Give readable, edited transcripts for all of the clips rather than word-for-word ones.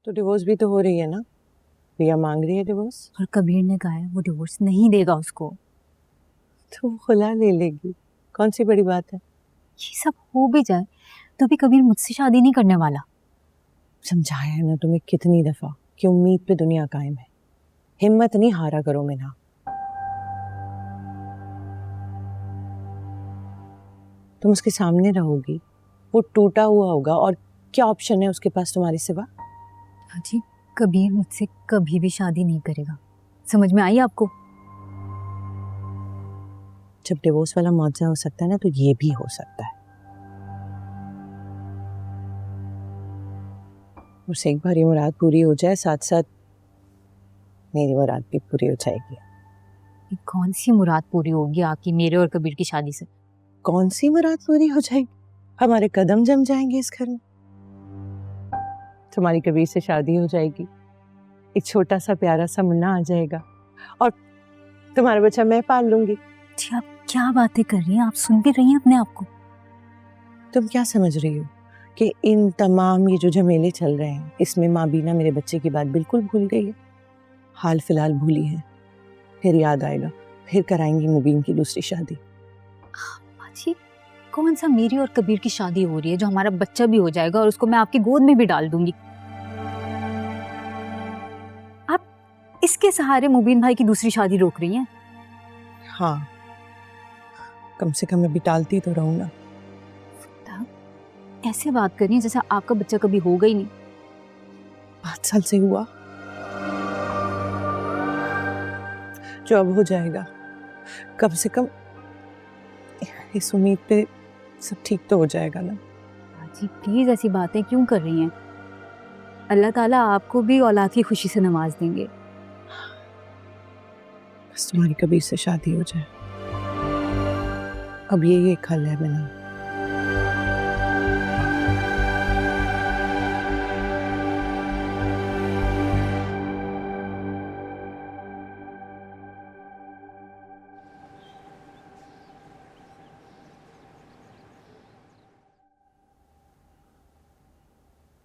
तो डिवोर्स भी तो हो रही है ना। रिया मांग रही है डिवोर्स। और कबीर ने कहा है वो डिवोर्स नहीं देगा उसको। तो वो खुला ले लेगी, कौन सी बड़ी बात है। ये सब हो भी जाए तो भी कबीर मुझसे शादी नहीं करने वाला। समझाया है ना तुम्हें कितनी दफा कि उम्मीद पे दुनिया कायम है। हिम्मत नहीं हारा करो मिना। तुम उसके सामने रहोगी, वो टूटा हुआ होगा और क्या ऑप्शन है उसके पास तुम्हारे सिवा। हाजी, कबीर मुझसे कभी भी शादी नहीं करेगा। समझ में आई आपको? जब डिवोर्स वाला मुआवजा हो सकता है ना, तो ये भी हो सकता है। उससे एक बार ये मुराद पूरी हो जाए, साथ साथ मेरी मुराद भी पूरी हो जाएगी। ये कौन सी मुराद पूरी होगी आपकी मेरे और कबीर की शादी से? कौन सी मुराद पूरी हो जाएगी? हमारे कदम जम जाएंगे इस घर में। तुम्हारी कबीर से शादी हो जाएगी, एक छोटा सा प्यारा सा मुन्ना आ जाएगा और तुम्हारा बच्चा मैं पाल लूंगी। जी आप क्या बातें कर रही हैं? आप सुन भी रही हैं अपने आप को? तुम क्या समझ रही हो कि इन तमाम ये जो झमेले चल रहे हैं, इसमें माँ बीना मेरे बच्चे की बात बिल्कुल भूल गई है। हाल फिलहाल भूली है, फिर याद आएगा, फिर कराएंगी मुबीन की दूसरी शादी। जी कौन सा मेरी और कबीर की शादी हो रही है जो हमारा बच्चा भी हो जाएगा और उसको मैं आपकी गोद में भी डाल दूंगी। आप इसके सहारे मुबीन भाई की दूसरी शादी रोक रही हैं? हाँ, कम से कम मैं भी टालती तो रहूं ना। ऐसे बात कर रही हैं जैसे आपका बच्चा कभी होगा ही नहीं। 5 साल से हुआ, जो अब हो जाएगा। कम से कम इस उम्मीद पे सब ठीक तो हो जाएगा ना। जी प्लीज ऐसी बातें क्यों कर रही हैं? अल्लाह ताला आपको भी औलाद की खुशी से नवाज देंगे। बस तुम्हारी कबीर से शादी हो जाए, अब ये एक हल है मिना।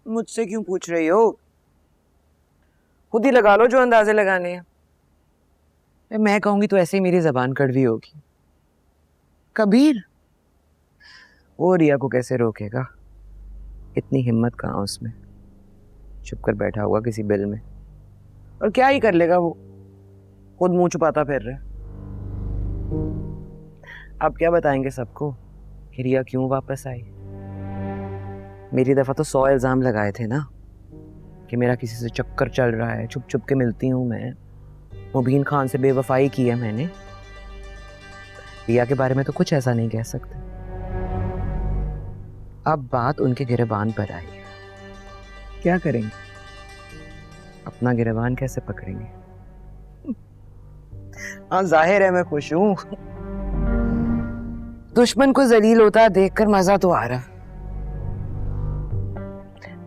मुझसे क्यों पूछ रही हो? खुद ही लगा लो जो अंदाजे लगाने हैं। मैं कहूंगी तो ऐसे ही मेरी जबान कड़वी होगी। कबीर वो रिया को कैसे रोकेगा? इतनी हिम्मत कहाँ उसमें, चुप कर बैठा हुआ किसी बिल में। और क्या ही कर लेगा वो, खुद मुंह छुपाता फिर रहा है। अब क्या बताएंगे सबको कि रिया क्यों वापस आई? मेरी दफा तो 100 इल्जाम लगाए थे ना कि मेरा किसी से चक्कर चल रहा है, छुप छुप के मिलती हूँ मैं, मुबीन खान से बेवफाई की है मैंने। रिया के बारे में तो कुछ ऐसा नहीं कह सकते। अब बात उनके गिरबान पर आई है, क्या करेंगे? अपना गिरबान कैसे पकड़ेंगे? हाँ जाहिर है मैं खुश हूँ। दुश्मन को जलील होता देखकर मजा तो आ रहा।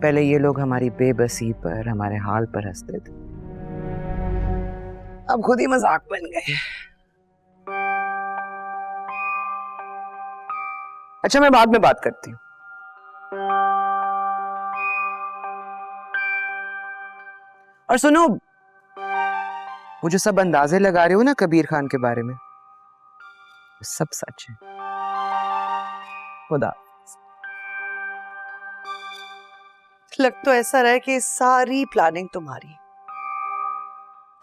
पहले ये लोग हमारी बेबसी पर, हमारे हाल पर हंसते थे, अब खुद ही मजाक बन गए। अच्छा मैं बाद में बात करती हूँ। और सुनो, वो जो सब अंदाजे लगा रहे हो ना कबीर खान के बारे में, सब सच है। खुदा। लग तो ऐसा रहा है कि सारी प्लानिंग तुम्हारी,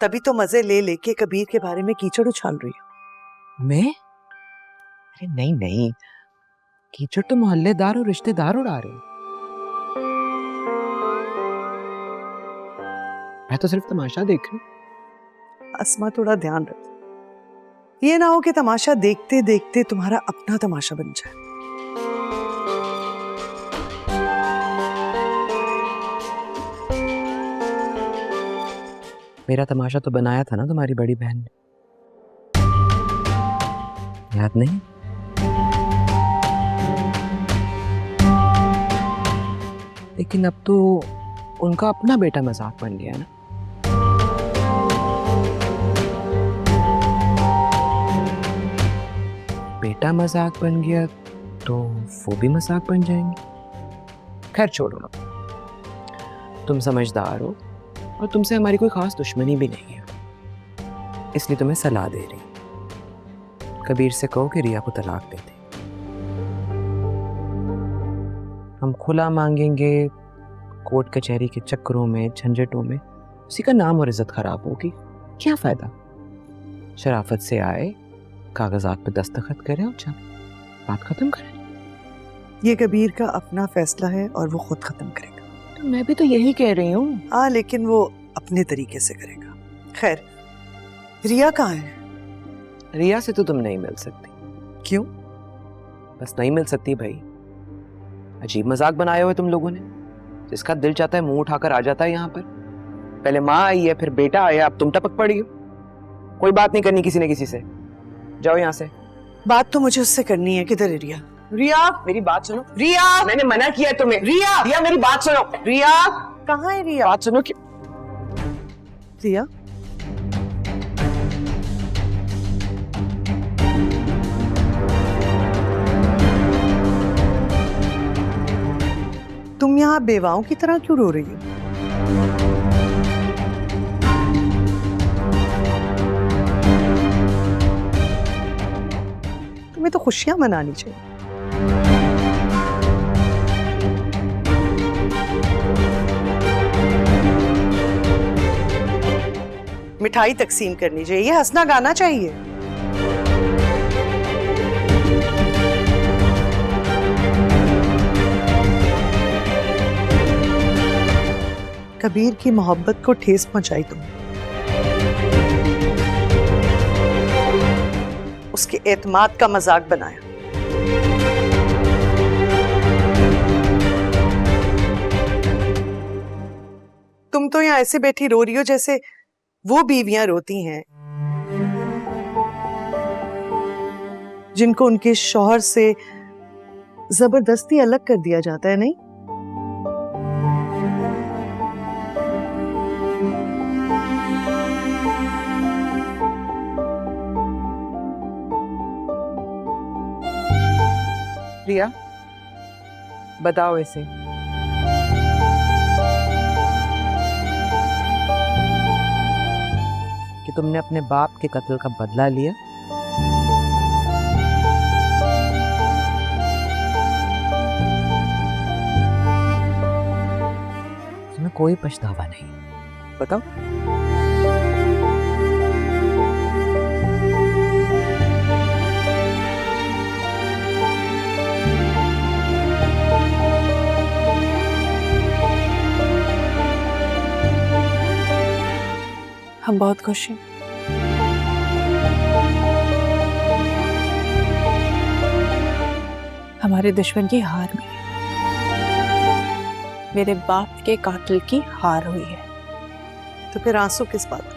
तभी तो मजे ले लेके कबीर के बारे में कीचड़ उछाल रही हो। मैं? अरे नहीं नहीं, कीचड़ तो मोहल्लेदार और रिश्तेदार उड़ा रहे हैं। मैं तो सिर्फ तमाशा देख रही हूँ। अस्मा थोड़ा ध्यान रख, ये ना हो कि तमाशा देखते देखते तुम्हारा अपना तमाशा बन जाए। मेरा तमाशा तो बनाया था ना तुम्हारी बड़ी बहन ने, याद नहीं? लेकिन अब तो उनका अपना बेटा मजाक बन गया ना। बेटा मजाक बन गया तो वो भी मजाक बन जाएंगे। खैर छोड़ो ना, तुम समझदार हो और तुमसे हमारी कोई खास दुश्मनी भी नहीं है, इसलिए तुम्हें सलाह दे रही हूं। कबीर से कहो कि रिया को तलाक दे दे। हम खुला मांगेंगे, कोर्ट कचहरी के चक्करों में झंझटों में उसी का नाम और इज्जत खराब होगी। क्या फायदा? शराफत से आए, कागजात पे दस्तखत करें और चल बात खत्म करें। ये कबीर का अपना फैसला है और वो खुद खत्म करेगा। तो मैं भी तो यही कह रही हूँ। हाँ, लेकिन वो अपने तरीके से करेगा। खैर, रिया कहाँ है? रिया से तो तुम नहीं मिल सकती। क्यों? बस नहीं मिल सकती भाई। अजीब मजाक बनाए हुए तुम लोगों ने। जिसका दिल चाहता है मुंह उठाकर आ जाता है यहाँ पर। पहले माँ आई है, फिर बेटा आया, अब तुम टपक पड़ी हो। कोई बात नहीं करनी किसी ने किसी से। जाओ यहाँ से। बात तो मुझे उससे करनी है। किधर है रिया? रिया मेरी बात सुनो। रिया मैंने मना किया है तुम्हें। रिया मेरी बात सुनो। रिया कहाँ है रिया? बात सुनो कि रिया, तुम यहाँ बेवाओं की तरह क्यों रो रही हो? तुम्हें तो खुशियां मनानी चाहिए। मिठाई तकसीम करनी चाहिए, हंसना गाना चाहिए। कबीर की मोहब्बत को ठेस पहुंचाई तुम, उसके एतमाद का मजाक बनाया। तुम तो यहाँ ऐसे बैठी रो रही हो जैसे वो बीवियां रोती हैं जिनको उनके शौहर से जबरदस्ती अलग कर दिया जाता है। नहीं, रिया बताओ ऐसे कि तुमने अपने बाप के कत्ल का बदला लिया। तुम्हें कोई पछतावा नहीं। बताओ। हम बहुत खुश हैं। हमारे दुश्मन की हार हुई है। मेरे बाप के कातिल की हार हुई है। तो फिर आंसू किस बात का?